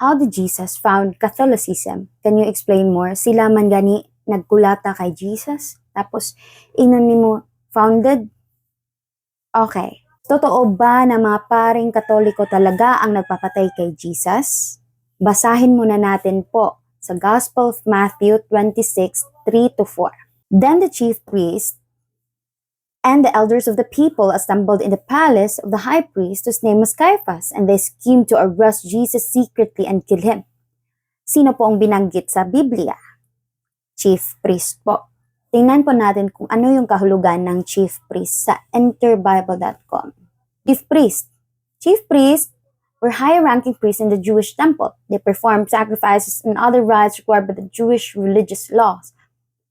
How did Jesus found Catholicism? Can you explain more? Sila man gani nagkulata kay Jesus? Tapos, inon mo founded? Okay. Totoo ba na mga paring Katoliko talaga ang nagpapatay kay Jesus? Basahin muna natin po sa Gospel of Matthew 26, 3-4. Then the chief priest and the elders of the people assembled in the palace of the high priest, whose name was Caiaphas, and they schemed to arrest Jesus secretly and kill him. Sino po ang binanggit sa Biblia? Chief priest po. Tingnan po natin kung ano yung kahulugan ng chief priest sa enterbible.com. Chief priest. Chief priests were high-ranking priests in the Jewish temple. They performed sacrifices and other rites required by the Jewish religious laws.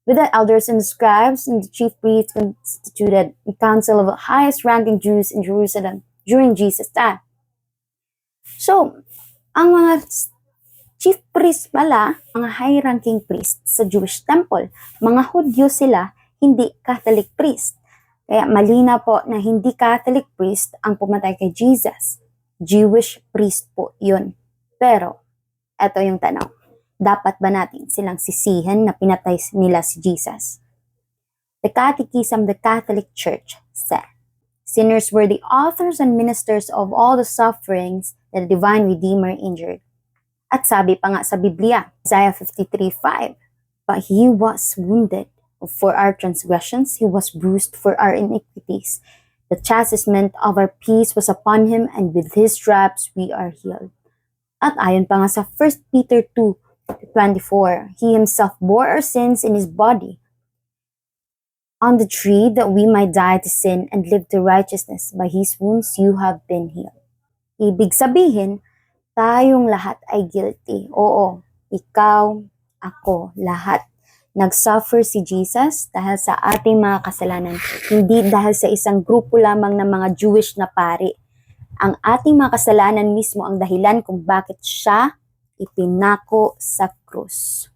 With the elders and the scribes and the chief priests constituted a council of the highest-ranking Jews in Jerusalem during Jesus' time. So, ang mga chief priests pala, mga high-ranking priests sa Jewish temple, mga Hudyo sila, hindi Catholic priest. Kaya malina po na hindi Catholic priest ang pumatay kay Jesus. Jewish priest po yun. Pero, eto yung tanong. Dapat ba natin silang sisihin na pinatay nila si Jesus? The Catechism of the Catholic Church said, sinners were the authors and ministers of all the sufferings that the divine Redeemer endured. At sabi pa nga sa Biblia, Isaiah 53:5, but he was wounded for our transgressions, he was bruised for our iniquities. The chastisement of our peace was upon him, and with his stripes we are healed. At ayon pa nga sa 1 Peter 2:24, he himself bore our sins in his body on the tree that we might die to sin and live to righteousness. By his wounds you have been healed. Ibig sabihin, tayong lahat ay guilty. Oo, ikaw, ako, lahat. Nag-suffer si Jesus dahil sa ating mga kasalanan, hindi dahil sa isang grupo lamang ng mga Jewish na pari. Ang ating mga kasalanan mismo ang dahilan kung bakit siya ipinako sa krus.